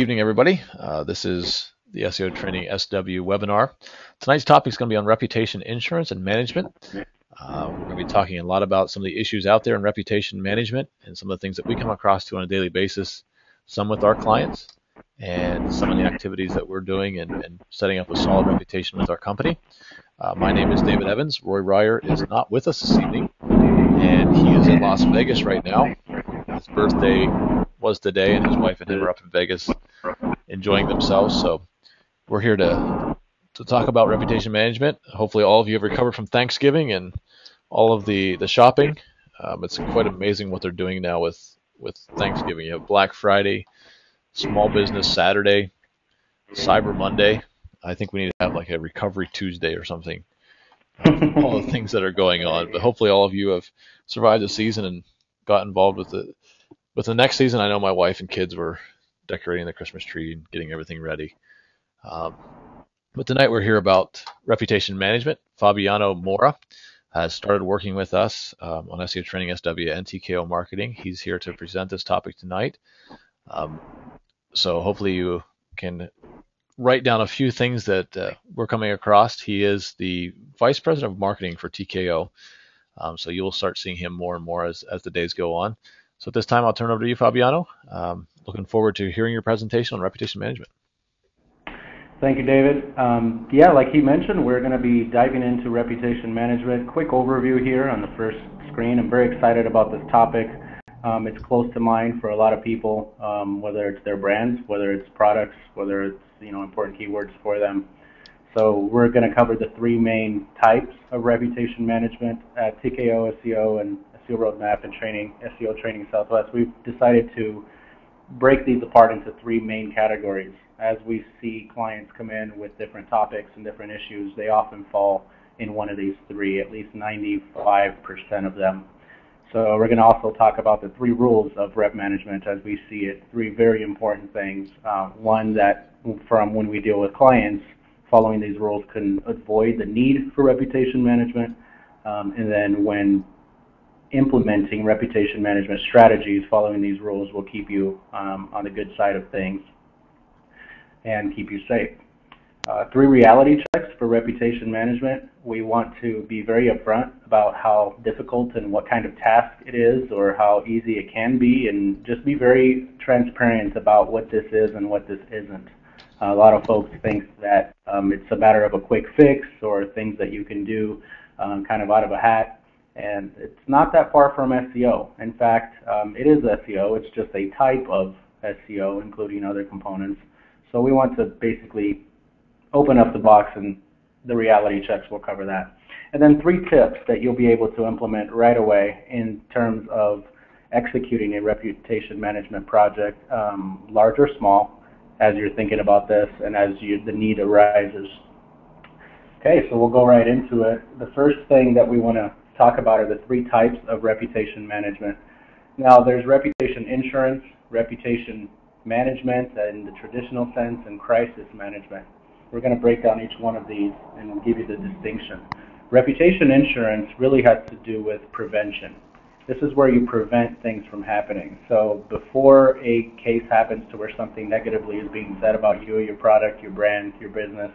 evening, everybody. This is the SEO Training SW webinar. Tonight's topic is going to be on reputation insurance and management. We're going to be talking a lot about some of the issues out there in reputation management and some of the things that we come across to on a daily basis, some with our clients, and some of the activities that we're doing and setting up a solid reputation with our company. My name is David Evans. Roy Ryer is not with us this evening, and he is in Las Vegas right now. His birthday was today, and his wife and him are up in Vegas enjoying themselves. So we're here to talk about reputation management. Hopefully all of you have recovered from Thanksgiving and all of the shopping. It's quite amazing what they're doing now with Thanksgiving. You have Black Friday, Small Business Saturday, Cyber Monday. I think we need to have like a Recovery Tuesday or something. All the things that are going on. But hopefully all of you have survived the season and got involved with the next season. I know my wife and kids were decorating the Christmas tree and getting everything ready. But tonight we're here about reputation management. Fabiano Mora has started working with us on SEO Training SW and TKO Marketing. He's here to present this topic tonight. So hopefully you can write down a few things that we're coming across. He is the Vice President of Marketing for TKO. So you'll start seeing him more and more as the days go on. So at this time, I'll turn it over to you, Fabiano. Looking forward to hearing your presentation on reputation management. Thank you, David. Yeah, like he mentioned, we're going to be diving into reputation management. Quick overview here on the first screen. I'm very excited about this topic. It's close to mind for a lot of people, whether it's their brands, whether it's products, whether it's important keywords for them. So we're going to cover the three main types of reputation management at TKO SEO and SEO Roadmap and SEO Training Southwest. We've decided to break these apart into three main categories. As we see clients come in with different topics and different issues, they often fall in one of these three, at least 95% of them. So we're going to also talk about the three rules of rep management as we see it, three very important things. One that from when we deal with clients, following these rules can avoid the need for reputation management, and then when implementing reputation management strategies, following these rules will keep you on the good side of things and keep you safe. Three reality checks for reputation management. We want to be very upfront about how difficult and what kind of task it is or how easy it can be, and just be very transparent about what this is and what this isn't. A lot of folks think that it's a matter of a quick fix or things that you can do kind of out of a hat, and it's not that far from SEO. In fact, it is SEO. It's just a type of SEO, including other components. So we want to basically open up the box, and the reality checks will cover that. And then three tips that you'll be able to implement right away in terms of executing a reputation management project, large or small, as you're thinking about this and as the need arises. Okay, so we'll go right into it. The first thing that we want to talk about are the three types of reputation management. Now, there's reputation insurance, reputation management in the traditional sense, and crisis management. We're going to break down each one of these and give you the distinction. Reputation insurance really has to do with prevention. This is where you prevent things from happening. So before a case happens to where something negatively is being said about you, your product, your brand, your business,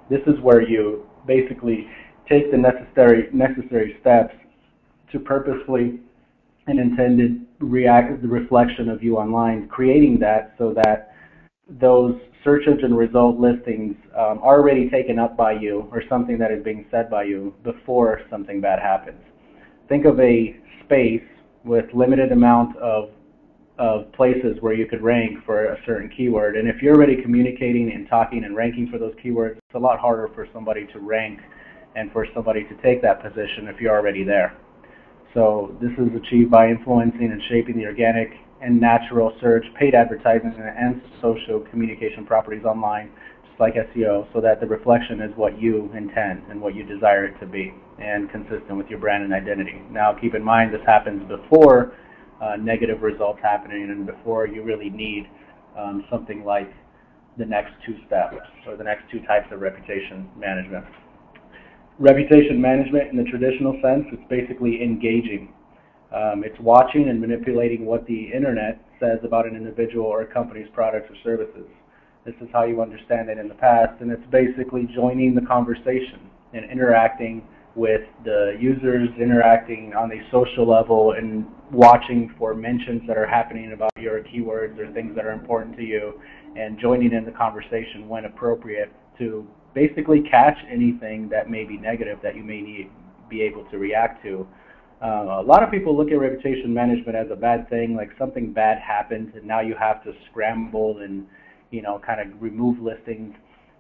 this is where you basically take the necessary steps to purposefully and intended the reflection of you online, creating that so that those search engine result listings are already taken up by you or something that is being said by you before something bad happens. Think of a space with limited amount of places where you could rank for a certain keyword, and if you're already communicating and talking and ranking for those keywords, it's a lot harder for somebody to rank and for somebody to take that position if you're already there. So this is achieved by influencing and shaping the organic and natural search, paid advertising, and social communication properties online, just like SEO, so that the reflection is what you intend and what you desire it to be, and consistent with your brand and identity. Now, keep in mind this happens before negative results happening and before you really need something like the next two steps or the next two types of reputation management. Reputation management in the traditional sense, it's basically engaging. It's watching and manipulating what the internet says about an individual or a company's products or services. This is how you understand it in the past, and it's basically joining the conversation and interacting with the users, interacting on a social level, and watching for mentions that are happening about your keywords or things that are important to you, and joining in the conversation when appropriate to basically catch anything that may be negative that you may be able to react to. A lot of people look at reputation management as a bad thing, like something bad happened and now you have to scramble and kind of remove listings.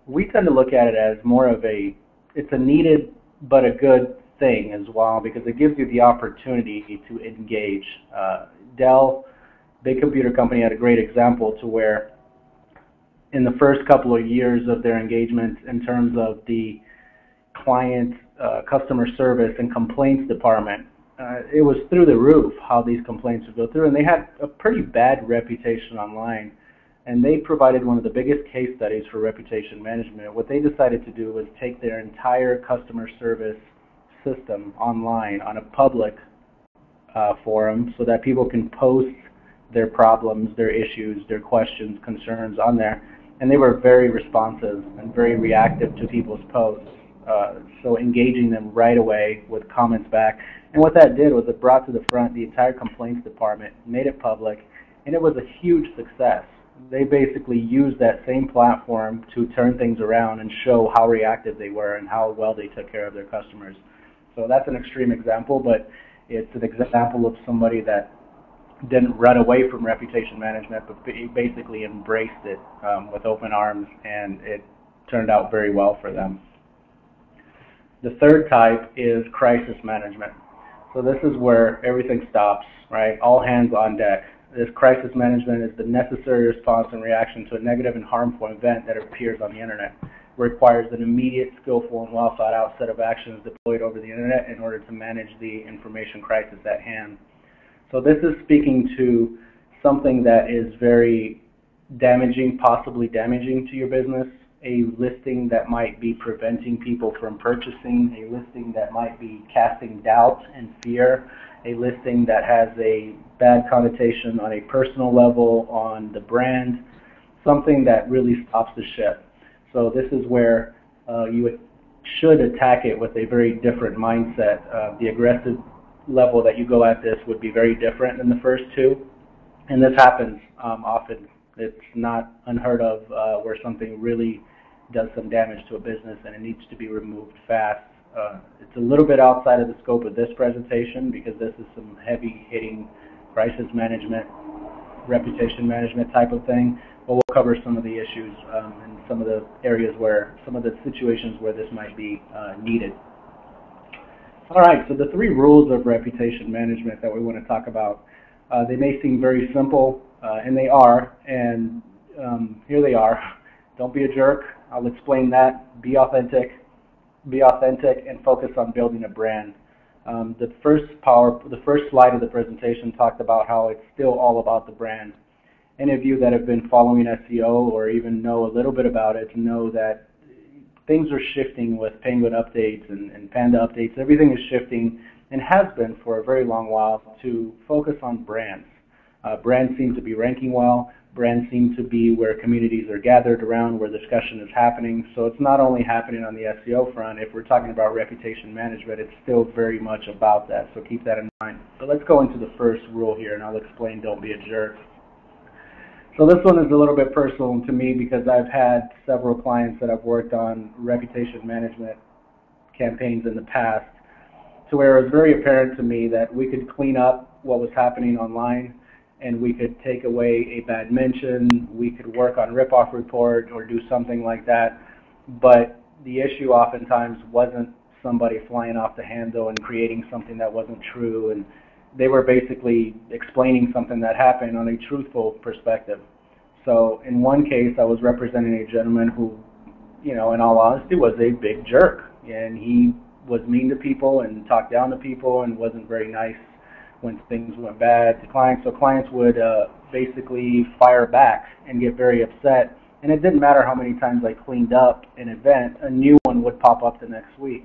We tend to look at it as more of it's a needed but a good thing as well, because it gives you the opportunity to engage. Dell, big computer company, had a great example to where in the first couple of years of their engagement in terms of the client customer service and complaints department, it was through the roof how these complaints would go through, and they had a pretty bad reputation online. And they provided one of the biggest case studies for reputation management. What they decided to do was take their entire customer service system online on a public forum so that people can post their problems, their issues, their questions, concerns on there. And they were very responsive and very reactive to people's posts. So engaging them right away with comments back. And what that did was it brought to the front the entire complaints department, made it public, and it was a huge success. They basically used that same platform to turn things around and show how reactive they were and how well they took care of their customers. So that's an extreme example, but it's an example of somebody that didn't run away from reputation management, but basically embraced it with open arms, and it turned out very well for them. The third type is crisis management. So this is where everything stops, right? All hands on deck. This crisis management is the necessary response and reaction to a negative and harmful event that appears on the internet. It requires an immediate, skillful, and well thought out set of actions deployed over the internet in order to manage the information crisis at hand. So this is speaking to something that is very damaging, possibly damaging to your business, a listing that might be preventing people from purchasing, a listing that might be casting doubt and fear, a listing that has a bad connotation on a personal level, on the brand, something that really stops the ship. So this is where you should attack it with a very different mindset. The aggressive level that you go at this would be very different than the first two, and this happens often. It's not unheard of where something really does some damage to a business and it needs to be removed fast. It's a little bit outside of the scope of this presentation because this is some heavy-hitting crisis management, reputation management type of thing, but we'll cover some of the issues and some of the areas where, some of the situations where this might be needed. All right, so the 3 rules of reputation management that we want to talk about, they may seem very simple, and they are, and here they are. Don't be a jerk. I'll explain that. Be authentic, and focus on building a brand. The first slide of the presentation talked about how it's still all about the brand. Any of you that have been following SEO or even know a little bit about it know that things are shifting with Penguin updates and Panda updates. Everything is shifting and has been for a very long while to focus on brands. Brands seem to be ranking well. Brands seem to be where communities are gathered around, where discussion is happening. So it's not only happening on the SEO front. If we're talking about reputation management, it's still very much about that. So keep that in mind. But let's go into the first rule here, and I'll explain don't be a jerk. So this one is a little bit personal to me because I've had several clients that I've worked on reputation management campaigns in the past, to where it was very apparent to me that we could clean up what was happening online, and we could take away a bad mention, we could work on rip-off report or do something like that, but the issue oftentimes wasn't somebody flying off the handle and creating something that wasn't true, and they were basically explaining something that happened on a truthful perspective. So in one case, I was representing a gentleman who, in all honesty, was a big jerk, and he was mean to people and talked down to people and wasn't very nice when things went bad to clients. So clients would basically fire back and get very upset. And it didn't matter how many times I cleaned up an event, a new one would pop up the next week.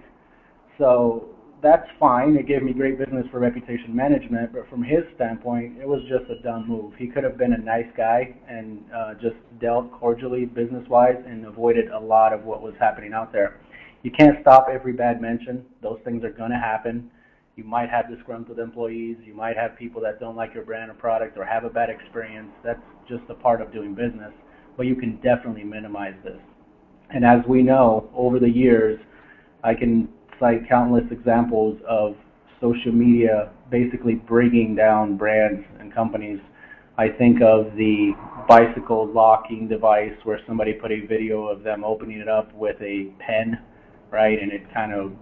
So that's fine. It gave me great business for reputation management, but from his standpoint, it was just a dumb move. He could have been a nice guy and just dealt cordially business-wise and avoided a lot of what was happening out there. You can't stop every bad mention. Those things are going to happen. You might have disgruntled employees. You might have people that don't like your brand or product or have a bad experience. That's just a part of doing business. But you can definitely minimize this. And as we know, over the years, I can cite countless examples of social media basically bringing down brands and companies. I think of the bicycle locking device where somebody put a video of them opening it up with a pen, right, and it kind of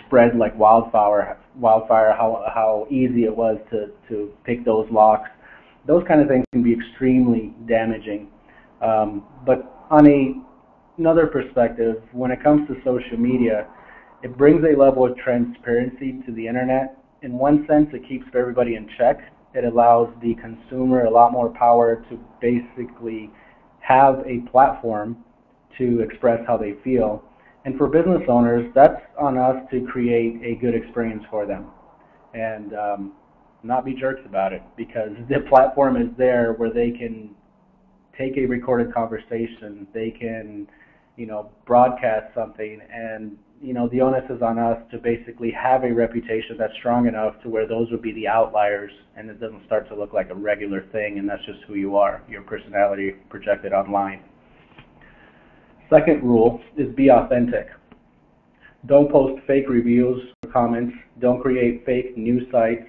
spread like wildfire how easy it was to pick those locks. Those kind of things can be extremely damaging. But on another perspective, when it comes to social media, it brings a level of transparency to the internet. In one sense, it keeps everybody in check. It allows the consumer a lot more power to basically have a platform to express how they feel. And for business owners, that's on us to create a good experience for them and not be jerks about it, because the platform is there where they can take a recorded conversation, they can, broadcast something, and the onus is on us to basically have a reputation that's strong enough to where those would be the outliers and it doesn't start to look like a regular thing, and that's just who you are, your personality projected online. Second rule is be authentic. Don't post fake reviews or comments. Don't create fake news sites.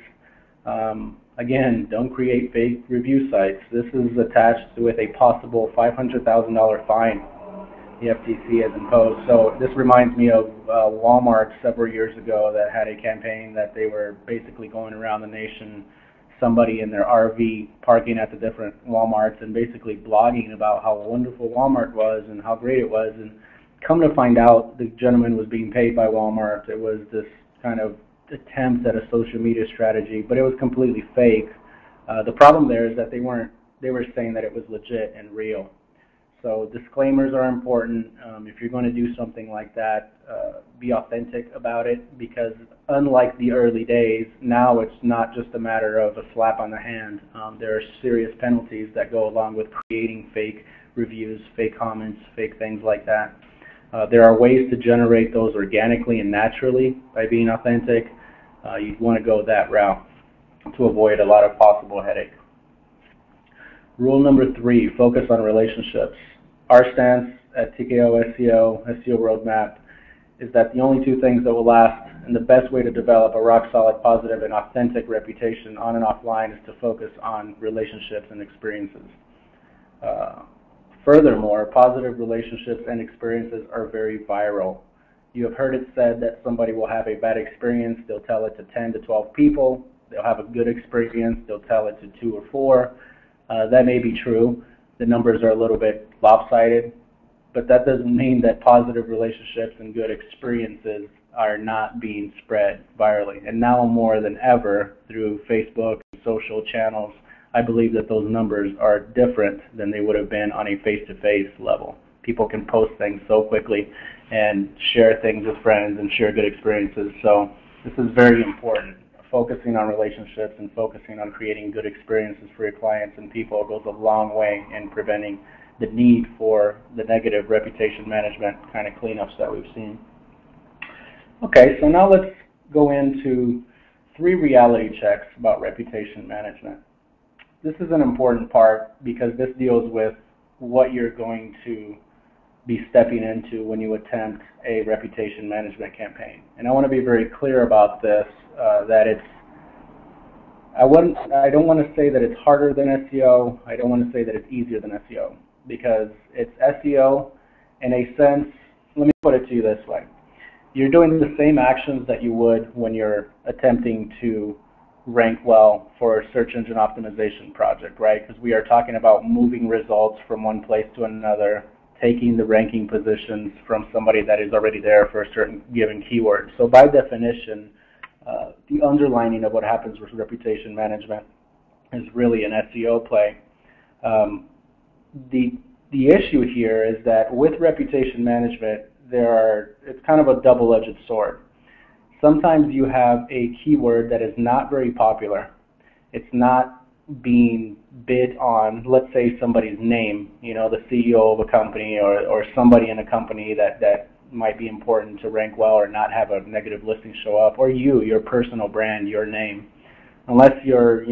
Again, don't create fake review sites. This is attached with a possible $500,000 fine the FTC has imposed. So this reminds me of Walmart several years ago that had a campaign that they were basically going around the nation, somebody in their RV parking at the different Walmarts and basically blogging about how wonderful Walmart was and how great it was. And come to find out, the gentleman was being paid by Walmart. It was this kind of attempt at a social media strategy, but it was completely fake. The problem there is that they were saying that it was legit and real. So disclaimers are important. If you're going to do something like that, be authentic about it, because unlike the early days, now it's not just a matter of a slap on the hand. There are serious penalties that go along with creating fake reviews, fake comments, fake things like that. There are ways to generate those organically and naturally by being authentic. You'd want to go that route to avoid a lot of possible headache. Rule number 3, focus on relationships. Our stance at TKO SEO Roadmap is that the only two things that will last and the best way to develop a rock-solid, positive, and authentic reputation on and offline is to focus on relationships and experiences. Furthermore, positive relationships and experiences are very viral. You have heard it said that somebody will have a bad experience, they'll tell it to 10 to 12 people. They'll have a good experience, they'll tell it to 2 or 4. That may be true. The numbers are a little bit lopsided, but that doesn't mean that positive relationships and good experiences are not being spread virally. And now more than ever, through Facebook and social channels, I believe that those numbers are different than they would have been on a face-to-face level. People can post things so quickly and share things with friends and share good experiences. So this is very important. Focusing on relationships and focusing on creating good experiences for your clients and people goes a long way in preventing the need for the negative reputation management kind of cleanups that we've seen. Okay, so now let's go into 3 reality checks about reputation management. This is an important part because this deals with what you're going to be stepping into when you attempt a reputation management campaign. And I want to be very clear about this, that I don't want to say that it's harder than SEO. I don't want to say that it's easier than SEO, because it's SEO in a sense. Let me put it to you this way. You're doing the same actions that you would when you're attempting to rank well for a search engine optimization project, right? Because we are talking about moving results from one place to another, taking the ranking positions from somebody that is already there for a certain given keyword. So by definition, the underlining of what happens with reputation management is really an SEO play. The issue here is that with reputation management, it's kind of a double-edged sword. sometimes you have a keyword that is not very popular. It's not being bid on, let's say somebody's name, the CEO of a company or somebody in a company that might be important to rank well or not have a negative listing show up, or your personal brand, your name. Unless you're,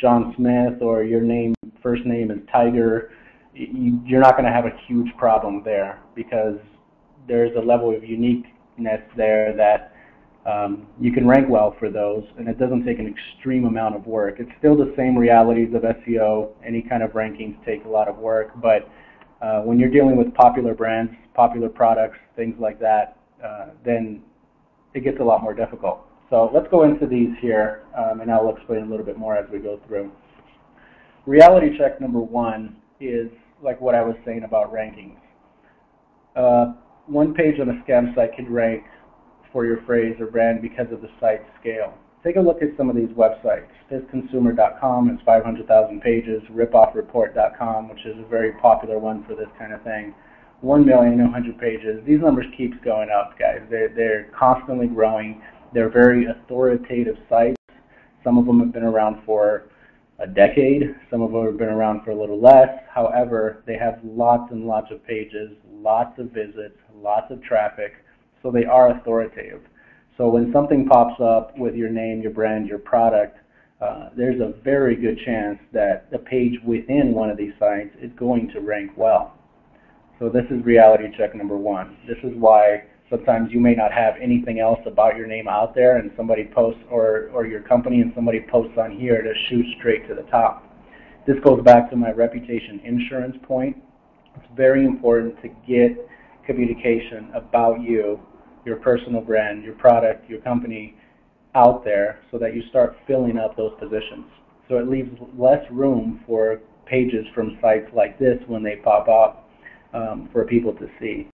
John Smith or your first name is Tiger, you're not going to have a huge problem there because there's a level of uniqueness there that you can rank well for those, and it doesn't take an extreme amount of work. It's still the same realities of SEO. Any kind of rankings take a lot of work, but when you're dealing with popular brands, popular products, things like that, then it gets a lot more difficult. So let's go into these here, and I'll explain a little bit more as we go through. Reality check number 1 is like what I was saying about rankings. One page on a scam site can rank for your phrase or brand because of the site scale. Take a look at some of these websites. BizConsumer.com has 500,000 pages. RipoffReport.com, which is a very popular one for this kind of thing, 1,100,000 pages. These numbers keep going up, guys. They're constantly growing. They're very authoritative sites. Some of them have been around for a decade. Some of them have been around for a little less. However, they have lots and lots of pages, lots of visits, lots of traffic. So they are authoritative. So when something pops up with your name, your brand, your product, there's a very good chance that the page within one of these sites is going to rank well. So this is reality check number 1. This is why sometimes you may not have anything else about your name out there, and somebody posts, or your company and somebody posts on here to shoot straight to the top. This goes back to my reputation insurance point. It's very important to get communication about you, your personal brand, your product, your company out there so that you start filling up those positions. So it leaves less room for pages from sites like this when they pop up for people to see.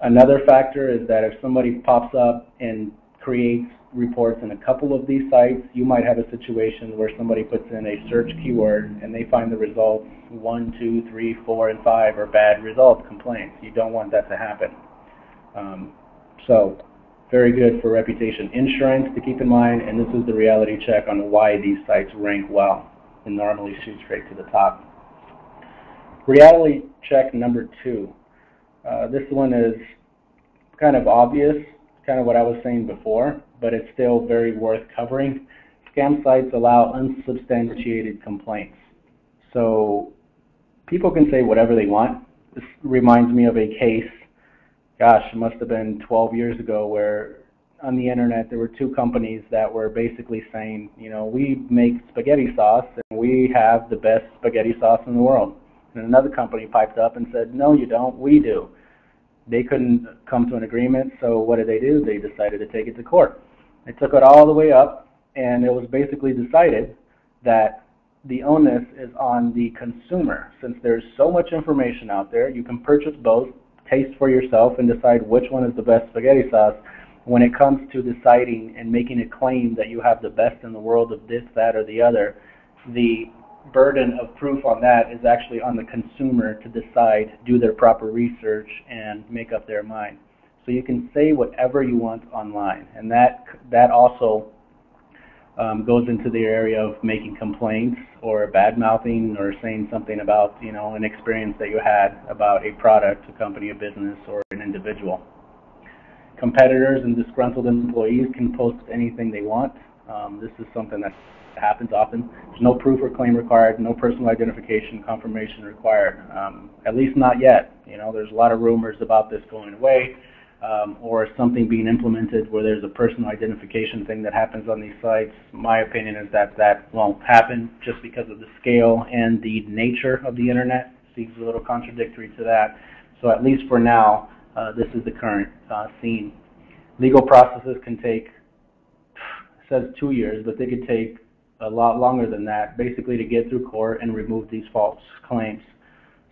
Another factor is that if somebody pops up and creates reports in a couple of these sites, you might have a situation where somebody puts in a search keyword and they find the results 1, 2, 3, 4, and 5 are bad results, complaints. You don't want that to happen. So very good for reputation insurance to keep in mind, and this is the reality check on why these sites rank well and normally shoot straight to the top. Reality check number 2. This one is kind of obvious, kind of what I was saying before, but it's still very worth covering. Scam sites allow unsubstantiated complaints. So people can say whatever they want. This reminds me of a case, gosh, it must have been 12 years ago, where on the internet there were 2 companies that were basically saying, we make spaghetti sauce and we have the best spaghetti sauce in the world. And another company piped up and said, no, you don't, we do. They couldn't come to an agreement, so what did? They decided to take it to court. They took it all the way up, and it was basically decided that the onus is on the consumer. Since there's so much information out there, you can purchase both, taste for yourself, and decide which one is the best spaghetti sauce. When it comes to deciding and making a claim that you have the best in the world of this, that, or the other, the burden of proof on that is actually on the consumer to decide, do their proper research, and make up their mind. So you can say whatever you want online, and that also goes into the area of making complaints or bad-mouthing or saying something about an experience that you had about a product, a company, a business, or an individual. Competitors and disgruntled employees can post anything they want. This is something that happens often. There's no proof or claim required, no personal identification confirmation required, at least not yet. There's a lot of rumors about this going away, or something being implemented where there's a personal identification thing that happens on these sites. My opinion is that won't happen just because of the scale and the nature of the internet. Seems a little contradictory to that. So at least for now, this is the current scene. Legal processes can take, it says 2 years, but they could take a lot longer than that, basically to get through court and remove these false claims.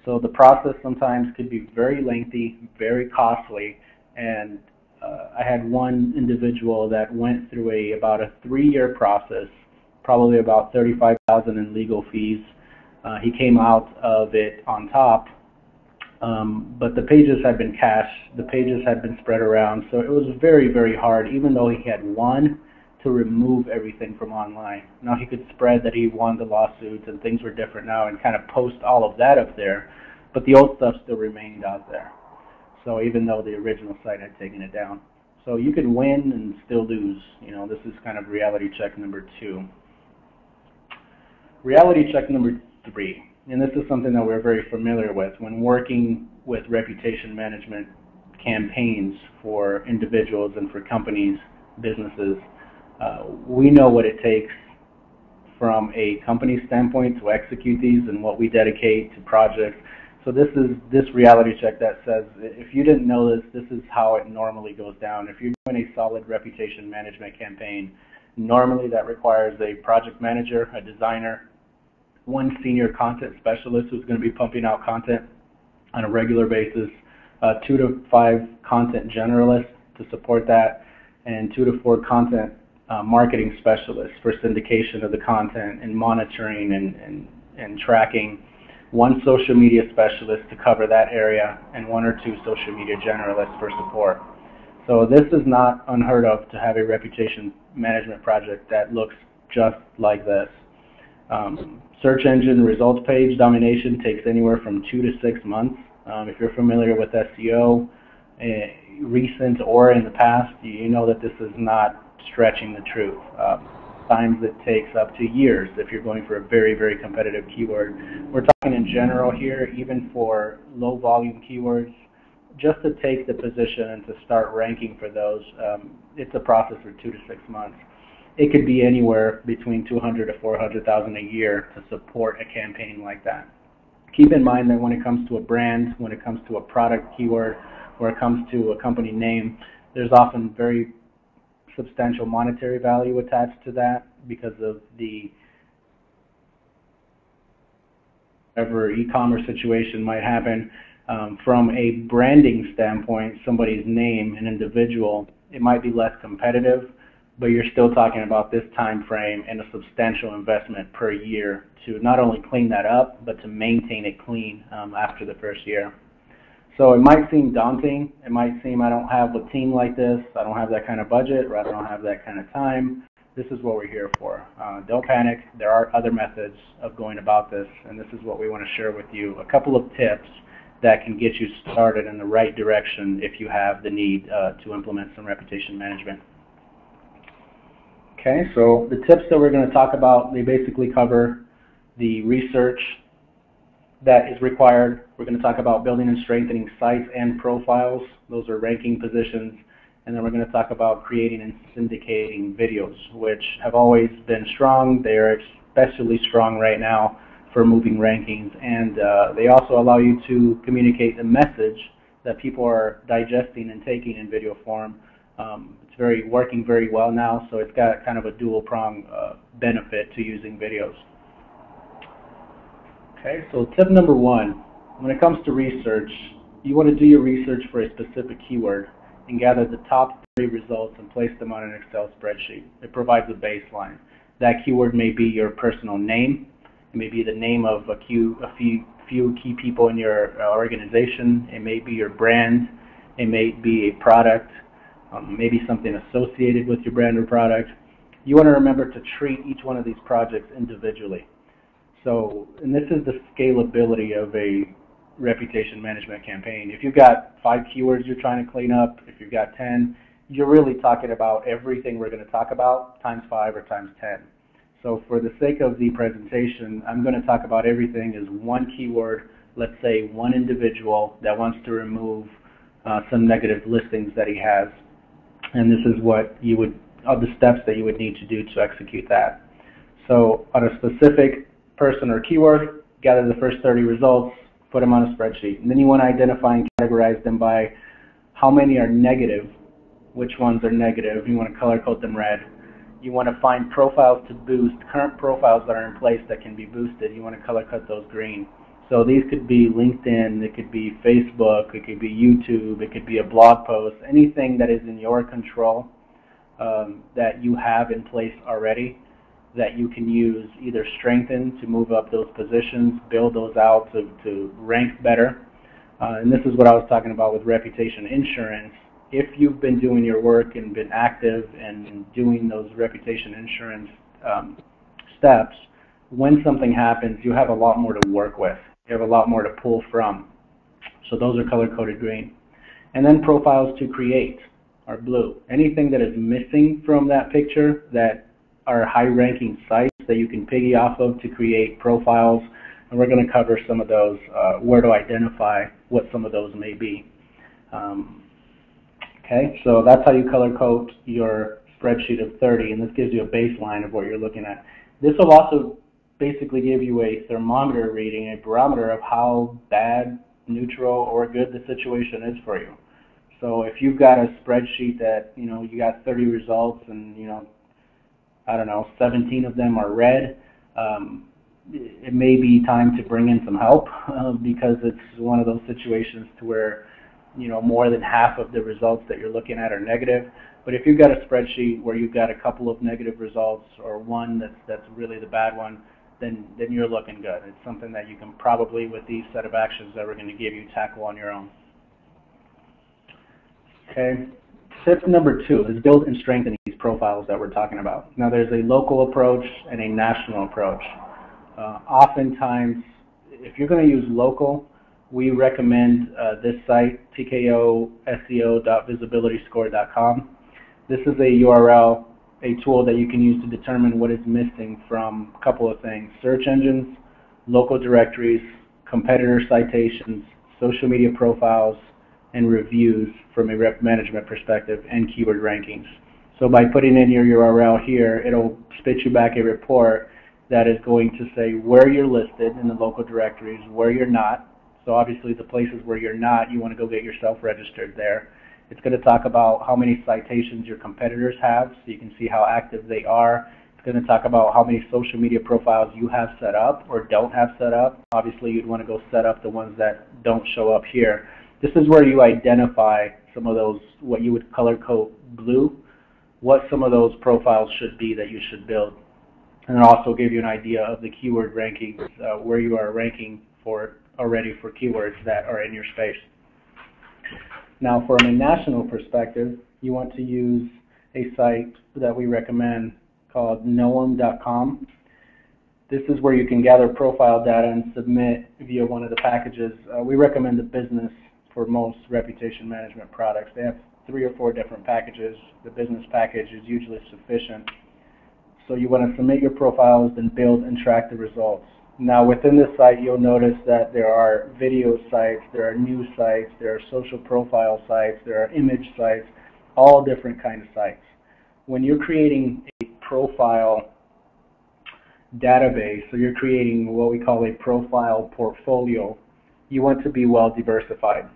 So the process sometimes could be very lengthy, very costly, and I had one individual that went through about a 3-year process, probably about $35,000 in legal fees. He came out of it on top, But the pages had been cached, the pages had been spread around, so it was very, very hard, even though he had won, to remove everything from online. Now he could spread that he won the lawsuits and things were different now and kind of post all of that up there, but the old stuff still remained out there. So even though the original site had taken it down. So you could win and still lose. You know, this is kind of reality check number 2. Reality check number 3, and this is something that we're very familiar with when working with reputation management campaigns for individuals and for companies, businesses. We know what it takes from a company standpoint to execute these and what we dedicate to projects. So this is this reality check that says, if you didn't know this, this is how it normally goes down. If you're doing a solid reputation management campaign, normally that requires a project manager, a designer, one senior content specialist who's going to be pumping out content on a regular basis, 2 to 5 content generalists to support that, and 2 to 4 content marketing specialists for syndication of the content and monitoring and tracking, 1 social media specialist to cover that area, and 1 or 2 social media generalists for support. So this is not unheard of to have a reputation management project that looks just like this. Search engine results page domination takes anywhere from 2 to 6 months. If you're familiar with SEO, recent or in the past, you know that this is not stretching the truth. Sometimes it takes up to years if you're going for a very, very competitive keyword. We're talking in general here, even for low volume keywords, just to take the position and to start ranking for those, it's a process for 2 to 6 months. It could be anywhere between 200 to 400,000 a year to support a campaign like that. Keep in mind that when it comes to a brand, when it comes to a product keyword, or it comes to a company name, there's often very substantial monetary value attached to that because of the whatever e-commerce situation might happen. From a branding standpoint, somebody's name, an individual, it might be less competitive, but you're still talking about this time frame and a substantial investment per year to not only clean that up, but to maintain it clean after the first year. So it might seem daunting. It might seem I don't have a team like this, I don't have that kind of budget, or I don't have that kind of time. This is what we're here for. Don't panic. There are other methods of going about this, and this is what we want to share with you. A couple of tips that can get you started in the right direction if you have the need to implement some reputation management. Okay, so the tips that we're going to talk about, they basically cover the research that is required. We're going to talk about building and strengthening sites and profiles. Those are ranking positions. And then we're going to talk about creating and syndicating videos, which have always been strong. They are especially strong right now for moving rankings. And they also allow you to communicate the message that people are digesting and taking in video form. It's working very well now, so it's got kind of a dual prong benefit to using videos. Okay, so tip number 1, when it comes to research, you want to do your research for a specific keyword and gather the top 3 results and place them on an Excel spreadsheet. It provides a baseline. That keyword may be your personal name, it may be the name of a few key people in your organization, it may be your brand, it may be a product, maybe something associated with your brand or product. You want to remember to treat each one of these projects individually. So, and this is the scalability of a reputation management campaign. If you've got 5 keywords you're trying to clean up, if you've got 10, you're really talking about everything we're going to talk about times 5 or times 10. So for the sake of the presentation, I'm going to talk about everything as 1 keyword, let's say 1 individual that wants to remove some negative listings that he has. And this is what you would, the steps that you would need to do to execute that. So on a specific person or keyword, gather the first 30 results, put them on a spreadsheet. And then you want to identify and categorize them by how many are negative, which ones are negative. You want to color code them red. You want to find profiles to boost, current profiles that are in place that can be boosted. You want to color code those green. So these could be LinkedIn, it could be Facebook, it could be YouTube, it could be a blog post, anything that is in your control that you have in place already that you can use, either strengthen to move up those positions, build those out to rank better. And this is what I was talking about with reputation insurance. If you've been doing your work and been active and doing those reputation insurance steps, when something happens, you have a lot more to work with. You have a lot more to pull from. So those are color-coded green. And then profiles to create are blue. Anything that is missing from that picture that are high-ranking sites that you can piggy off of to create profiles, and we're going to cover some of those, where to identify what some of those may be. Okay, so that's how you color-code your spreadsheet of 30, and this gives you a baseline of what you're looking at. This will also basically give you a thermometer reading, a barometer of how bad, neutral, or good the situation is for you. So if you've got a spreadsheet that, you got 30 results and, I don't know, 17 of them are red, it may be time to bring in some help because it's one of those situations to where, more than half of the results that you're looking at are negative. But if you've got a spreadsheet where you've got a couple of negative results or one that's really the bad one, then you're looking good. It's something that you can probably, with these set of actions that we're going to give you, tackle on your own. Okay. Tip number 2 is build and strengthen these profiles that we're talking about. Now, there's a local approach and a national approach. Oftentimes, if you're going to use local, we recommend this site, tko.seo.visibilityscore.com. This is a URL, a tool that you can use to determine what is missing from a couple of things: search engines, local directories, competitor citations, social media profiles, and reviews from a rep management perspective, and keyword rankings. So by putting in your URL here, it'll spit you back a report that is going to say where you're listed in the local directories, where you're not. So obviously the places where you're not, you want to go get yourself registered there. It's going to talk about how many citations your competitors have, so you can see how active they are. It's going to talk about how many social media profiles you have set up or don't have set up. Obviously you'd want to go set up the ones that don't show up here. This is where you identify some of those, what you would color code blue, what some of those profiles should be that you should build. And it'll also give you an idea of the keyword rankings, where you are ranking for already for keywords that are in your space. Now, from a national perspective, you want to use a site that we recommend called knowem.com. This is where you can gather profile data and submit via one of the packages. We recommend the business for most reputation management products. They have 3 or 4 different packages. The business package is usually sufficient. So you want to submit your profiles, then build and track the results. Now within this site, you'll notice that there are video sites, there are news sites, there are social profile sites, there are image sites, all different kinds of sites. When you're creating a profile database, so you're creating what we call a profile portfolio, you want to be well diversified.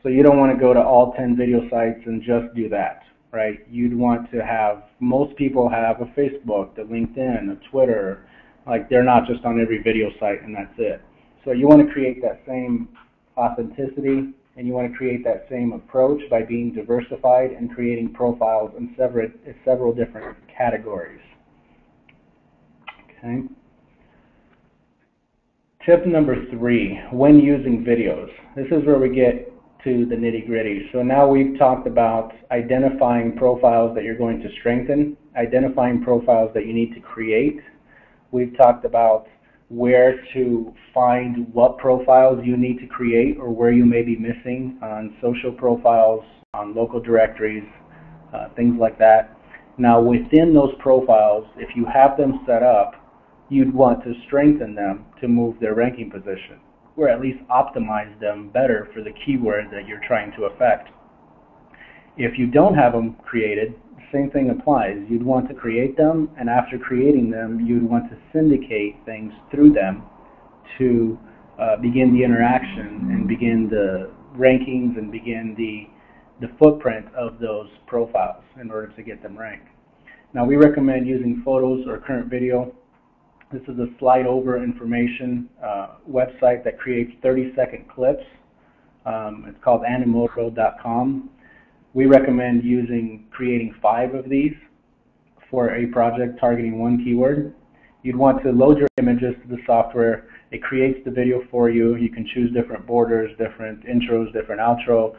So you don't want to go to all 10 video sites and just do that, right? You'd want to have, most people have a Facebook, a LinkedIn, a Twitter. Like, they're not just on every video site and that's it. So you want to create that same authenticity, and you want to create that same approach by being diversified and creating profiles in several different categories. Okay. Tip number 3, when using videos. This is where we get to the nitty-gritty. So now we've talked about identifying profiles that you're going to strengthen, identifying profiles that you need to create. We've talked about where to find what profiles you need to create or where you may be missing on social profiles, on local directories, things like that. Now within those profiles, if you have them set up, you'd want to strengthen them to move their ranking position, or at least optimize them better for the keyword that you're trying to affect. If you don't have them created, same thing applies. You'd want to create them, and after creating them, you'd want to syndicate things through them to begin the interaction and begin the rankings and begin the footprint of those profiles in order to get them ranked. Now, we recommend using photos or current video. This is a slide over information website that creates 30-second clips. It's called animoto.com. We recommend creating 5 of these for a project targeting one keyword. You'd want to load your images to the software It creates the video for you. You can choose different borders, different intros, different outro.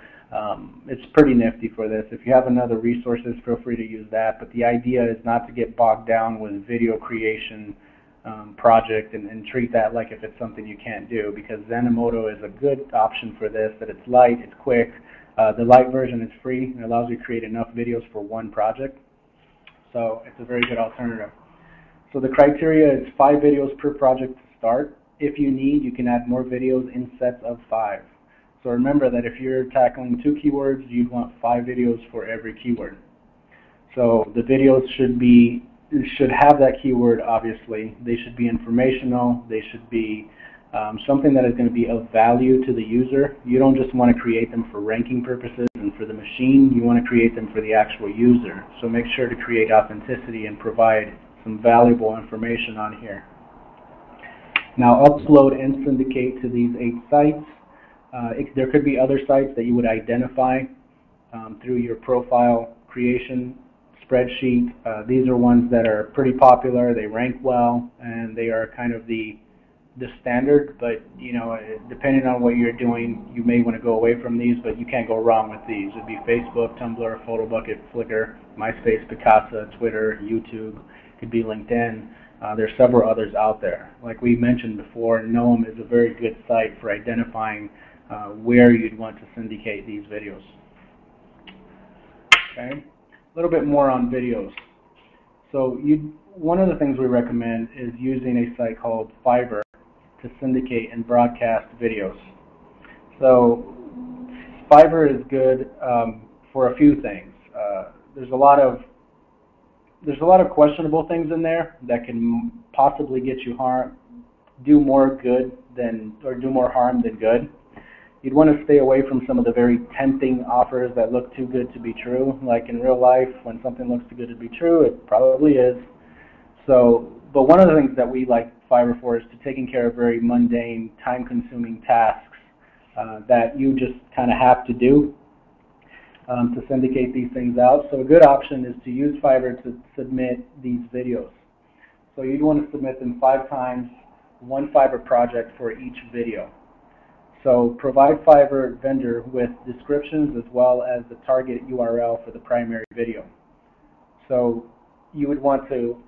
It's pretty nifty for this. If you have another resources, feel free to use that. But the idea is not to get bogged down with video creation project and treat that like if it's something you can't do, because Zenimoto is a good option for this, that it's light, it's quick. The light version is free and allows you to create enough videos for one project. So it's a very good alternative. So the criteria is 5 videos per project to start. If you need, you can add more videos in sets of 5. So remember that if you're tackling 2 keywords, you'd want 5 videos for every keyword. So the videos should have that keyword, obviously. They should be informational. They should be something that is going to be of value to the user. You don't just want to create them for ranking purposes and for the machine. You want to create them for the actual user. So make sure to create authenticity and provide some valuable information on here. Now upload and syndicate to these 8 sites. There could be other sites that you would identify through your profile creation spreadsheet. These are ones that are pretty popular. They rank well, and they are kind of the standard, but you know, depending on what you're doing, you may want to go away from these, but you can't go wrong with these. It'd be Facebook, Tumblr, Photobucket, Flickr, MySpace, Picasa, Twitter, YouTube. It could be LinkedIn. There's several others out there. Like we mentioned before, Knowem is a very good site for identifying where you'd want to syndicate these videos. Okay, a little bit more on videos. So one of the things we recommend is using a site called Fiverr to syndicate and broadcast videos. So Fiverr is good for a few things. There's a lot of questionable things in there that can possibly get you do more harm than good. You'd want to stay away from some of the very tempting offers that look too good to be true. Like in real life, when something looks too good to be true, it probably is. So, but one of the things that we like Fiverr for is to taking care of very mundane, time-consuming tasks that you just kind of have to do to syndicate these things out. So a good option is to use Fiverr to submit these videos. So you'd want to submit them 5 times, 1 Fiverr project for each video. So provide Fiverr vendor with descriptions as well as the target URL for the primary video. So you would want to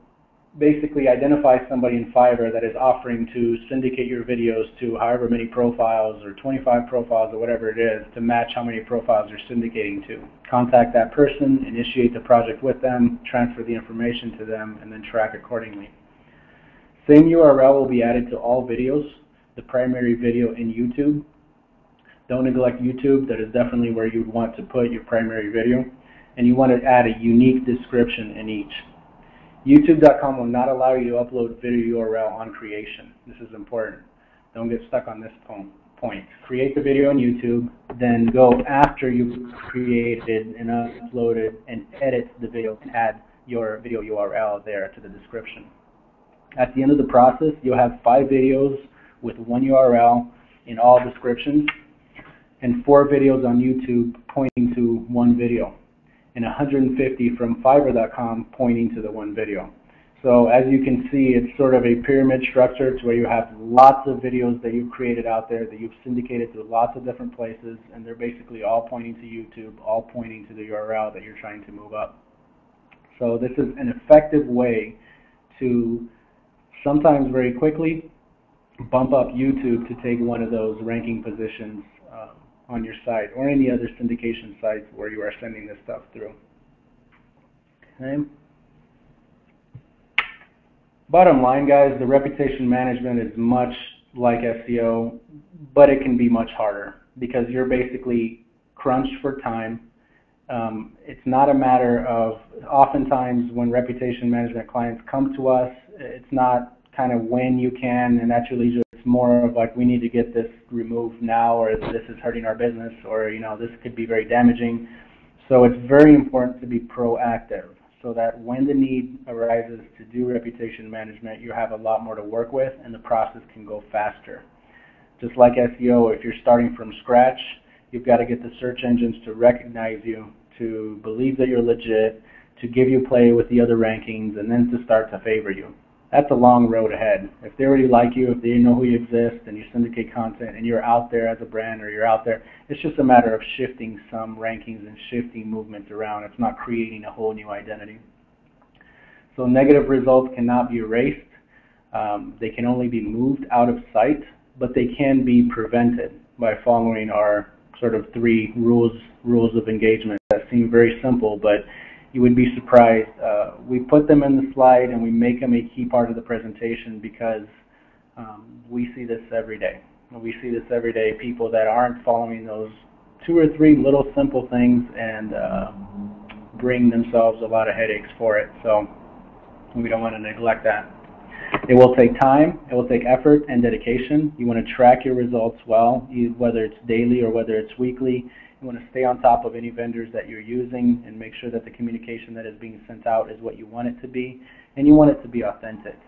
basically identify somebody in Fiverr that is offering to syndicate your videos to however many profiles or 25 profiles or whatever it is to match how many profiles you're syndicating to. Contact that person, initiate the project with them, transfer the information to them, and then track accordingly. Same URL will be added to all videos, the primary video in YouTube. Don't neglect YouTube. That is definitely where you would want to put your primary video. And you want to add a unique description in each. YouTube.com will not allow you to upload video URL on creation. This is important. Don't get stuck on this point. Create the video on YouTube, then go after you've created and uploaded and edit the video and add your video URL there to the description. At the end of the process, you'll have 5 videos with 1 URL in all descriptions and 4 videos on YouTube pointing to 1 video, and 150 from Fiverr.com pointing to the 1 video. So as you can see, it's sort of a pyramid structure to where you have lots of videos that you've created out there that you've syndicated to lots of different places, and they're basically all pointing to YouTube, all pointing to the URL that you're trying to move up. So this is an effective way to sometimes very quickly bump up YouTube to take one of those ranking positions on your site or any other syndication sites where you are sending this stuff through. Okay. Bottom line, guys, the reputation management is much like SEO, but it can be much harder because you're basically crunched for time. It's not a matter of, oftentimes when reputation management clients come to us, it's not kind of when you can and at your leisure. It's more of like, we need to get this removed now, or this is hurting our business, or this could be very damaging. So it's very important to be proactive so that when the need arises to do reputation management, you have a lot more to work with and the process can go faster. Just like SEO, if you're starting from scratch, you've got to get the search engines to recognize you, to believe that you're legit, to give you play with the other rankings, and then to start to favor you. that's a long road ahead. If they already like you, if they know who you exist, and you syndicate content, and you're out there as a brand, or you're out there, it's just a matter of shifting some rankings and shifting movement around. It's not creating a whole new identity. So negative results cannot be erased. They can only be moved out of sight, but they can be prevented by following our sort of 3 rules of engagement that seem very simple, but you would be surprised. We put them in the slide and we make them a key part of the presentation because we see this every day. We see this every day, people that aren't following those 2 or 3 little simple things and bring themselves a lot of headaches for it. So we don't want to neglect that. It will take time, it will take effort and dedication. You want to track your results well, whether it's daily or whether it's weekly. You want to stay on top of any vendors that you're using and make sure that the communication that is being sent out is what you want it to be, and you want it to be authentic.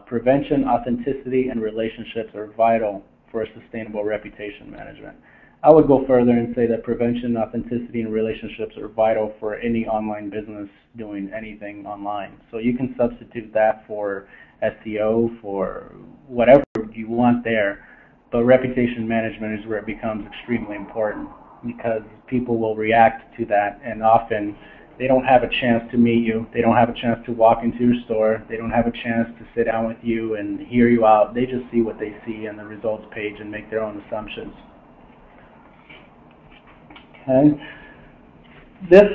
Prevention, authenticity, and relationships are vital for a sustainable reputation management. I would go further and say that prevention, authenticity, and relationships are vital for any online business doing anything online. So you can substitute that for SEO, for whatever you want there, but reputation management is where it becomes extremely important because people will react to that, and often they don't have a chance to meet you, they don't have a chance to walk into your store, they don't have a chance to sit down with you and hear you out. They just see what they see on the results page and make their own assumptions. Okay. This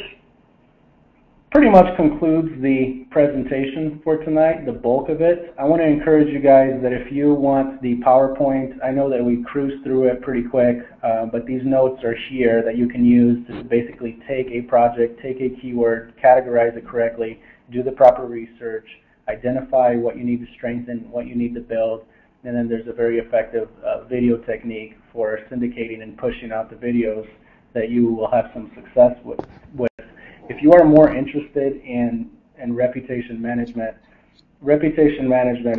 pretty much concludes the presentation for tonight, the bulk of it. I want to encourage you guys that if you want the PowerPoint, I know that we cruised through it pretty quick, but these notes are here that you can use to basically take a project, take a keyword, categorize it correctly, do the proper research, identify what you need to strengthen, what you need to build, and then there's a very effective video technique for syndicating and pushing out the videos that you will have some success with. If you are more interested in reputation management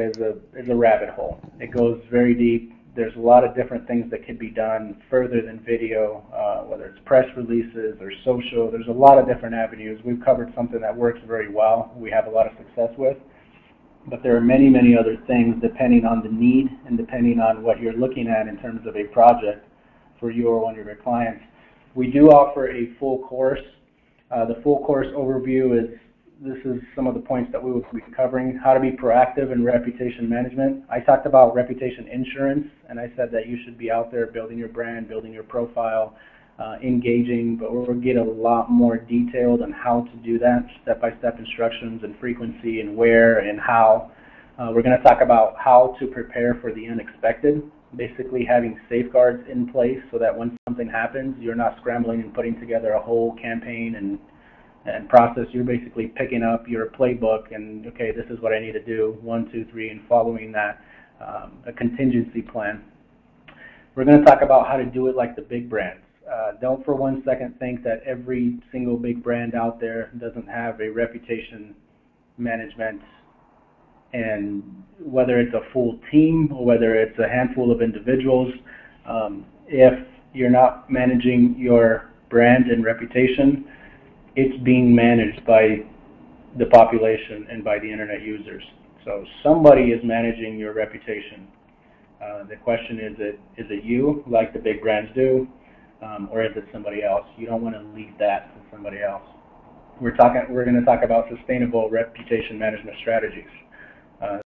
is a rabbit hole. It goes very deep. There's a lot of different things that can be done further than video, whether it's press releases or social. There's a lot of different avenues. We've covered something that works very well, we have a lot of success with, but there are many, many other things depending on the need and depending on what you're looking at in terms of a project for you or one of your clients. We do offer a full course. The full course overview this is some of the points that we will be covering. How to be proactive in reputation management. I talked about reputation insurance, and I said that you should be out there building your brand, building your profile, engaging, but we'll get a lot more detailed on how to do that, step-by-step instructions and frequency and where and how. We're going to talk about how to prepare for the unexpected, basically having safeguards in place so that when something happens, you're not scrambling and putting together a whole campaign and process. You're basically picking up your playbook and, okay, this is what I need to do, 1, 2, 3, and following that, a contingency plan. We're going to talk about how to do it like the big brands. Don't for one second think that every single big brand out there doesn't have a reputation management, and whether it's a full team or whether it's a handful of individuals, if you're not managing your brand and reputation, it's being managed by the population and by the internet users. So somebody is managing your reputation. The question is it you, like the big brands do, or is it somebody else? You don't want to leave that to somebody else. We're going to talk about sustainable reputation management strategies.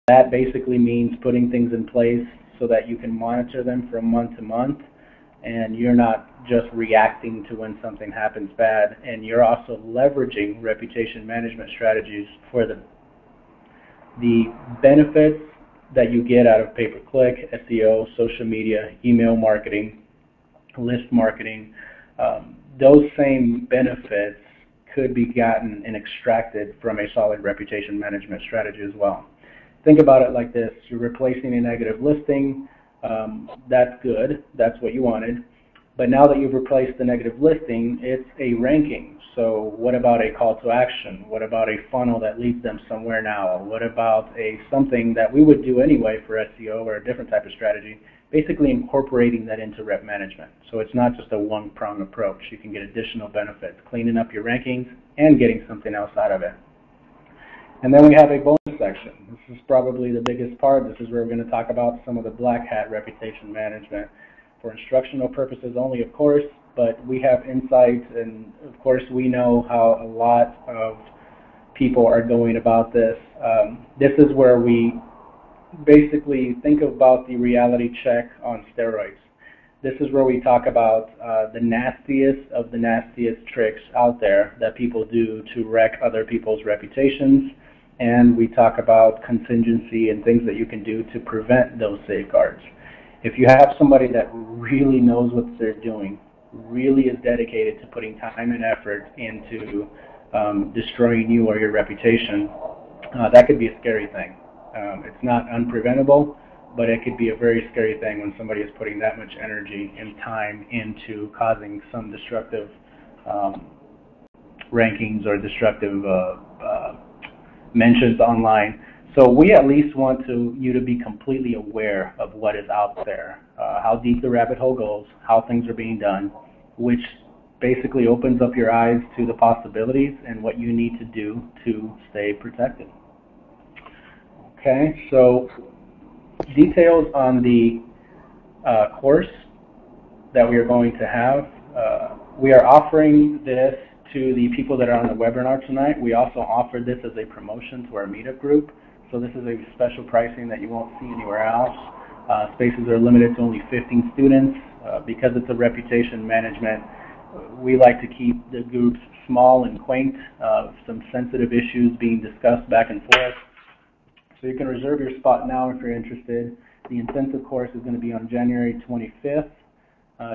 That basically means putting things in place so that you can monitor them from month to month, and you're not just reacting to when something happens bad, and you're also leveraging reputation management strategies for them. The benefits that you get out of pay-per-click, SEO, social media, email marketing, list marketing, those same benefits could be gotten and extracted from a solid reputation management strategy as well. Think about it like this. You're replacing a negative listing. That's good. That's what you wanted. But now that you've replaced the negative listing, it's a ranking. So what about a call to action? What about a funnel that leads them somewhere now? What about something that we would do anyway for SEO or a different type of strategy, basically incorporating that into rep management. So it's not just a one-prong approach. You can get additional benefits, cleaning up your rankings and getting something else out of it. And then we have a bonus section. This is probably the biggest part. This is where we're going to talk about some of the black hat reputation management for instructional purposes only, of course, but we have insights, and of course we know how a lot of people are going about this. This is where we basically think about the reality check on steroids. This is where we talk about the nastiest of the nastiest tricks out there that people do to wreck other people's reputations, and we talk about contingency and things that you can do to prevent those safeguards. If you have somebody that really knows what they're doing, really is dedicated to putting time and effort into destroying you or your reputation, that could be a scary thing. It's not unpreventable, but it could be a very scary thing when somebody is putting that much energy and time into causing some destructive rankings or destructive mentions online. So we at least want you to be completely aware of what is out there, how deep the rabbit hole goes, how things are being done, which basically opens up your eyes to the possibilities and what you need to do to stay protected. Okay, so details on the course that we are going to have. We are offering this to the people that are on the webinar tonight. We also offer this as a promotion to our meetup group. So this is a special pricing that you won't see anywhere else. Spaces are limited to only 15 students. Because it's a reputation management, we like to keep the groups small and quaint, some sensitive issues being discussed back and forth. So you can reserve your spot now if you're interested. The intensive course is going to be on January 25th,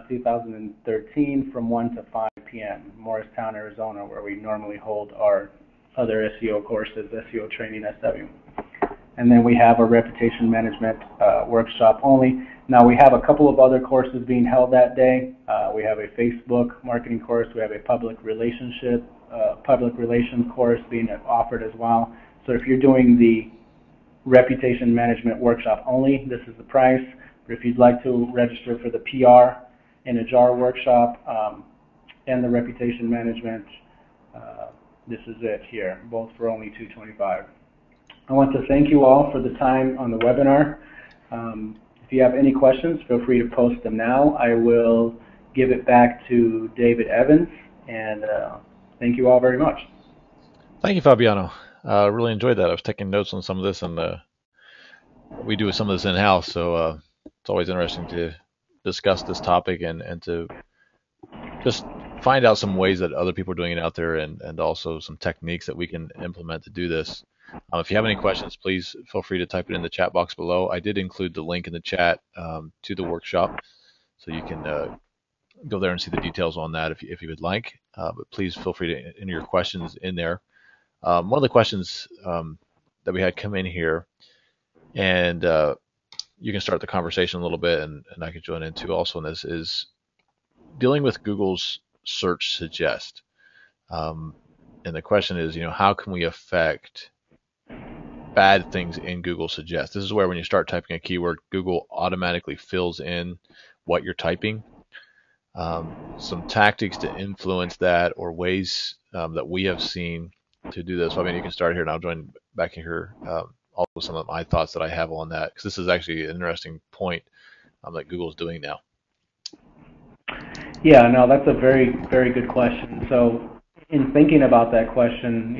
2013 from 1 to 5 p.m. Morristown, Arizona, where we normally hold our other SEO courses, SEO Training SW. And then we have a reputation management workshop only. Now we have a couple of other courses being held that day. We have a Facebook marketing course. We have a public relations course being offered as well. So if you're doing the reputation management workshop only, this is the price. But if you'd like to register for the PR and a JAR workshop and the reputation management, this is it here, both for only $225. I want to thank you all for the time on the webinar. If you have any questions, feel free to post them now. I will give it back to David Evans, and thank you all very much. Thank you, Fabiano. I really enjoyed that. I was taking notes on some of this, and we do some of this in-house, so it's always interesting to discuss this topic and to just find out some ways that other people are doing it out there, and also some techniques that we can implement to do this. If you have any questions, please feel free to type it in the chat box below. I did include the link in the chat to the workshop, so you can go there and see the details on that if you would like. But please feel free to enter your questions in there. One of the questions that we had come in here, and you can start the conversation a little bit, and I could join in too also on this, is dealing with Google's search suggest. And the question is, how can we affect bad things in Google suggest? This is where when you start typing a keyword, Google automatically fills in what you're typing. Some tactics to influence that, or ways that we have seen to do this. So, you can start here, and I'll join back in here also some of my thoughts that I have on that, because this is actually an interesting point that Google's doing now. Yeah, no, that's a very, very good question. So in thinking about that question,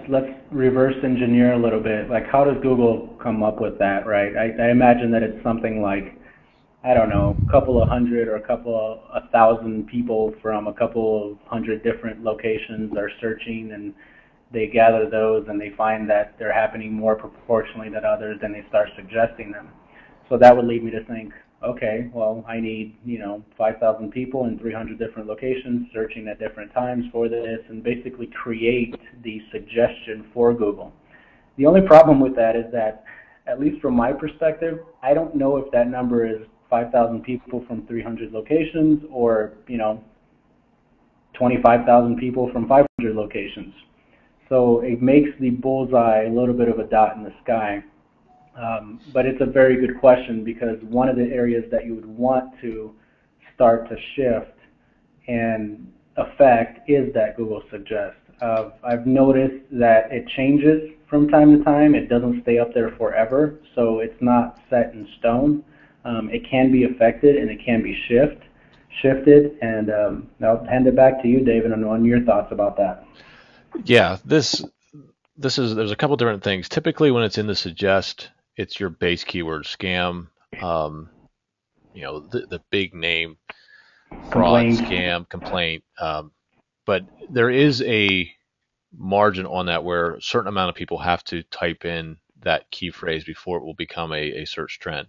let's reverse engineer a little bit. Like, how does Google come up with that, right? I imagine that it's something like, I don't know, a couple of hundred or a thousand people from a couple of hundred different locations are searching, and they gather those and they find that they're happening more proportionally than others, and they start suggesting them. So that would lead me to think, okay, well, I need 5,000 people in 300 different locations searching at different times for this, and basically create the suggestion for Google. The only problem with that is that, at least from my perspective, I don't know if that number is 5,000 people from 300 locations or 25,000 people from 500 locations. So it makes the bullseye a little bit of a dot in the sky. But it's a very good question, because one of the areas that you would want to start to shift and affect is that Google suggest. I've noticed that it changes from time to time. It doesn't stay up there forever, so it's not set in stone. It can be affected and it can be shifted. And I'll hand it back to you, David, on your thoughts about that. Yeah, there's a couple different things. Typically, when it's in the suggest, it's your base keyword scam. The big name fraud, Complaints. scam, complaint. But there is a margin on that where a certain amount of people have to type in that key phrase before it will become a search trend.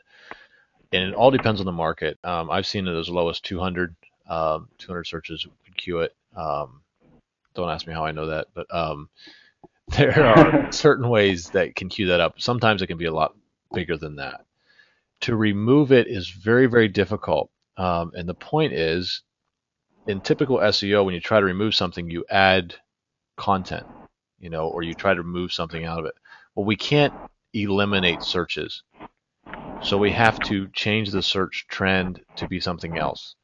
And it all depends on the market. I've seen it as low as 200. 200 searches would queue it. Don't ask me how I know that, but there are certain ways that can queue that up. Sometimes it can be a lot bigger than that. To remove it is very, very difficult. And the point is, in typical SEO, when you try to remove something, you add content, or you try to remove something out of it. Well, we can't eliminate searches. So we have to change the search trend to be something else.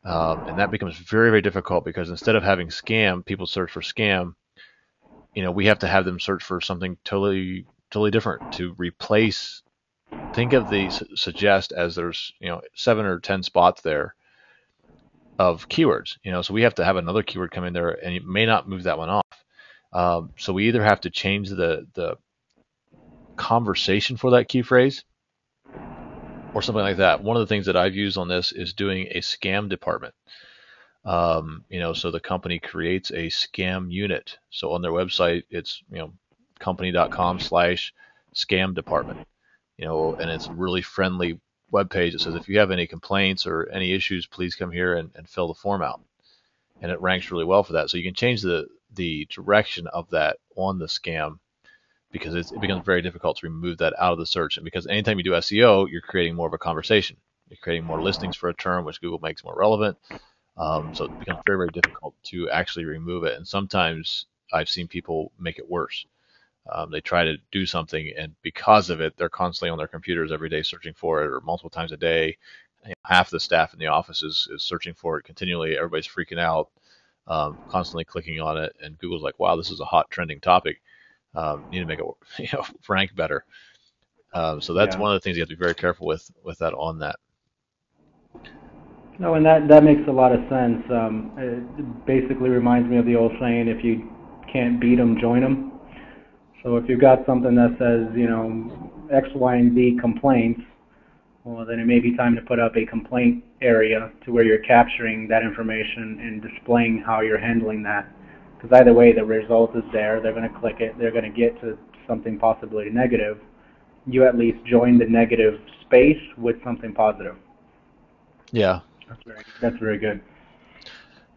And that becomes very, very difficult because instead of having scam, people search for scam, we have to have them search for something totally, totally different to replace. Think of the suggest as there's, 7 or 10 spots there of keywords, so we have to have another keyword come in there and it may not move that one off. So we either have to change the conversation for that key phrase or something like that. One of the things that I've used on this is doing a scam department. So the company creates a scam unit. So on their website, it's, company.com/scam department, and it's a really friendly web page that says if you have any complaints or any issues, please come here and fill the form out. And it ranks really well for that. So you can change the direction of that on the scam because it becomes very difficult to remove that out of the search. And because anytime you do SEO, you're creating more of a conversation. You're creating more listings for a term, which Google makes more relevant. So it becomes very, very difficult to actually remove it. And sometimes I've seen people make it worse. They try to do something, and because of it, they're constantly on their computers every day searching for it, or multiple times a day. Half the staff in the office is searching for it continually. Everybody's freaking out, constantly clicking on it, and Google's like, "Wow, this is a hot trending topic. You need to make it rank better." So that's one of the things you have to be very careful with that on that. No, and that makes a lot of sense. It basically reminds me of the old saying, if you can't beat them, join them. So if you've got something that says, X, Y, and Z complaints, well, then it may be time to put up a complaint area to where you're capturing that information and displaying how you're handling that. Because either way, the result is there. They're going to click it. They're going to get to something possibly negative. You at least join the negative space with something positive. Yeah. That's very good.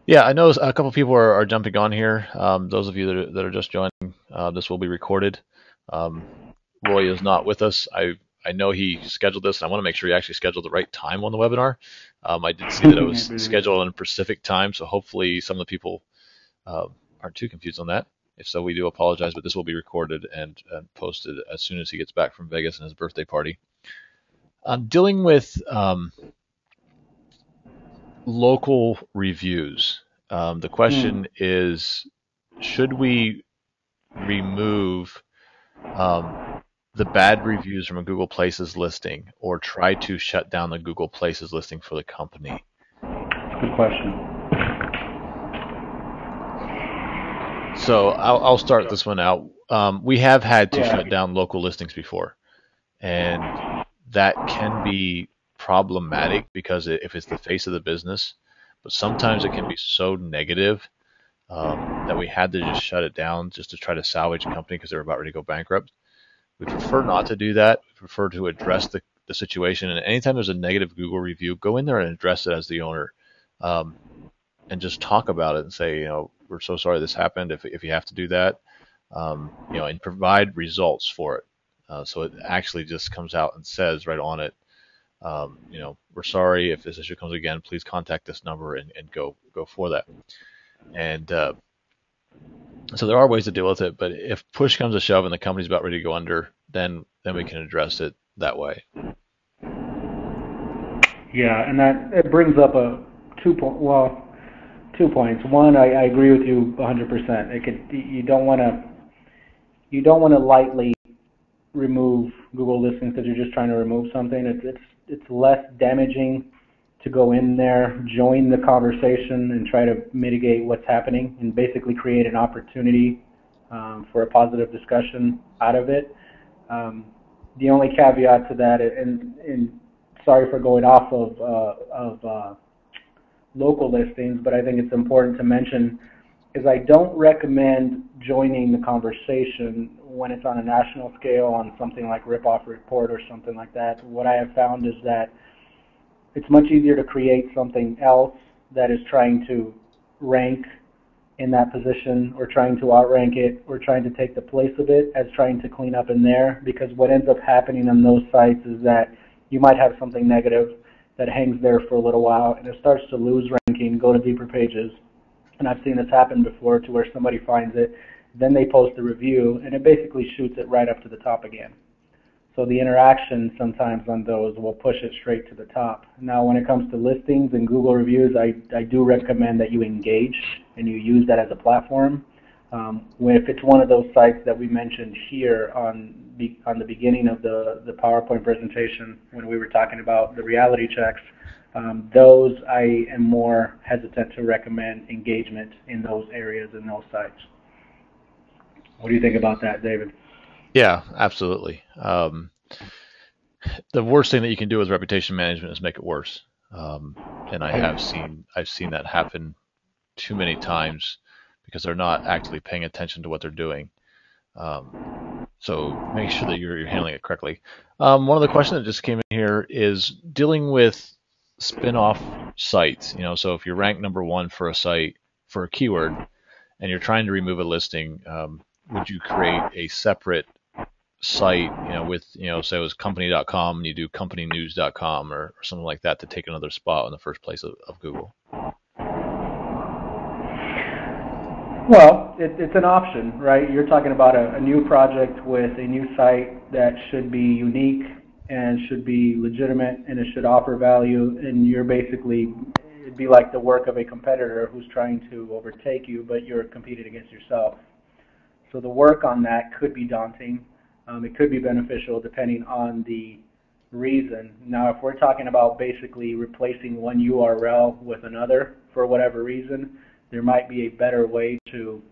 Yeah, I know a couple people are jumping on here. Those of you that are just joining, this will be recorded. Roy is not with us. I know he scheduled this, and I want to make sure he actually scheduled the right time on the webinar. I did see that it was scheduled on Pacific time, so hopefully some of the people aren't too confused on that. If so, we do apologize, but this will be recorded and posted as soon as he gets back from Vegas and his birthday party. Dealing with local reviews. The question is, should we remove the bad reviews from a Google Places listing or try to shut down the Google Places listing for the company? Good question. So I'll start this one out. We have had to shut down local listings before, and that can be problematic because if it's the face of the business, but sometimes it can be so negative that we had to just shut it down just to try to salvage a company because they were about ready to go bankrupt. We prefer not to do that. We prefer to address the situation. And anytime there's a negative Google review, go in there and address it as the owner, and just talk about it and say, we're so sorry this happened. If you have to do that, and provide results for it. So it actually just comes out and says right on it, we're sorry if this issue comes again, please contact this number and go for that. And so there are ways to deal with it, but if push comes to shove and the company's about ready to go under, then we can address it that way. Yeah, and that it brings up two 2 points. One, I agree with you 100%. You don't want to lightly remove Google listings because you're just trying to remove something. It's less damaging to go in there, join the conversation, and try to mitigate what's happening, and basically create an opportunity for a positive discussion out of it. The only caveat to that, and sorry for going off of local listings, but I think it's important to mention, is I don't recommend joining the conversation when it's on a national scale on something like Ripoff Report or something like that. What I have found is that it's much easier to create something else that is trying to rank in that position or trying to outrank it or trying to take the place of it as trying to clean up in there, because what ends up happening on those sites is that you might have something negative that hangs there for a little while and it starts to lose ranking, go to deeper pages. And I've seen this happen before to where somebody finds it, then they post a review, and it basically shoots it right up to the top again. So the interaction sometimes on those will push it straight to the top. Now, when it comes to listings and Google reviews, I do recommend that you engage and you use that as a platform. If it's one of those sites that we mentioned here on the beginning of the PowerPoint presentation when we were talking about the reality checks, those I am more hesitant to recommend engagement in those areas and those sites. What do you think about that, David? Yeah, absolutely. The worst thing that you can do with reputation management is make it worse. And I've seen that happen too many times because they're not actually paying attention to what they're doing. So make sure that you're handling it correctly. One of the questions that just came in here is dealing with spin-off sites. So if you're ranked number one for a site for a keyword and you're trying to remove a listing, would you create a separate site, with, say it was company.com and you do companynews.com or something like that to take another spot in the first place of Google? Well, it's an option, right? You're talking about a new project with a new site that should be unique and should be legitimate and it should offer value, and you're basically, it'd be like the work of a competitor who's trying to overtake you, but you're competing against yourself. So the work on that could be daunting. It could be beneficial depending on the reason. Now, if we're talking about basically replacing one URL with another for whatever reason, there might be a better way to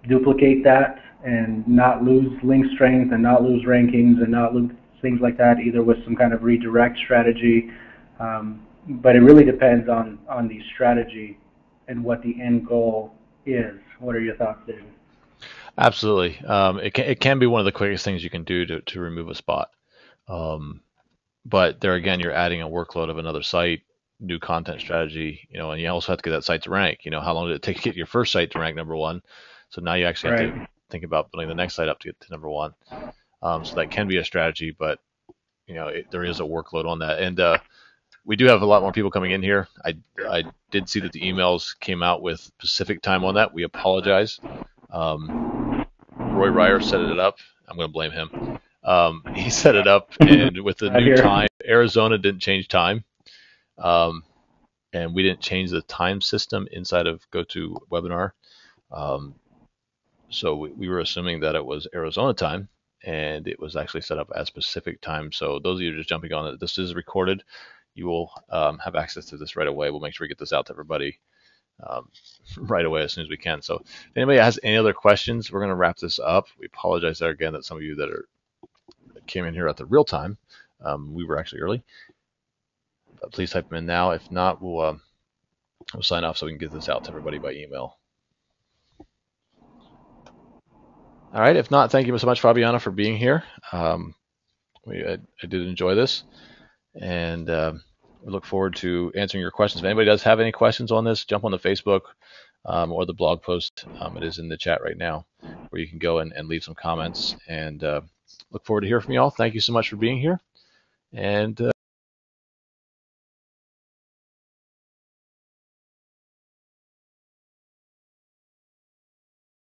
duplicate that and not lose link strength and not lose rankings and not lose things like that, either with some kind of redirect strategy. But it really depends on the strategy and what the end goal is. What are your thoughts, David? Absolutely. It can be one of the quickest things you can do to remove a spot. But there again, you're adding a workload of another site, new content strategy, and you also have to get that site to rank. How long did it take to get your first site to rank number one? So now you actually have to think about building the next site up to get to number one. So that can be a strategy, but there is a workload on that. And we do have a lot more people coming in here. I did see that the emails came out with Pacific time on that. We apologize. Roy Ryer set it up. I'm going to blame him. He set it up, and with the new time, Arizona didn't change time. And we didn't change the time system inside of GoToWebinar. So we were assuming that it was Arizona time, and it was actually set up as Pacific time. So those of you just jumping on it, this is recorded. You will have access to this right away. We'll make sure we get this out to everybody right away as soon as we can. So if anybody has any other questions, we're going to wrap this up. We apologize there again that some of you that came in here at the real time. We were actually early. But please type them in now. If not, we'll sign off so we can get this out to everybody by email. All right. If not, thank you so much, Fabiana, for being here. I did enjoy this, and we look forward to answering your questions. If anybody does have any questions on this, jump on the Facebook or the blog post. It is in the chat right now, where you can go and leave some comments. And look forward to hearing from you all. Thank you so much for being here. And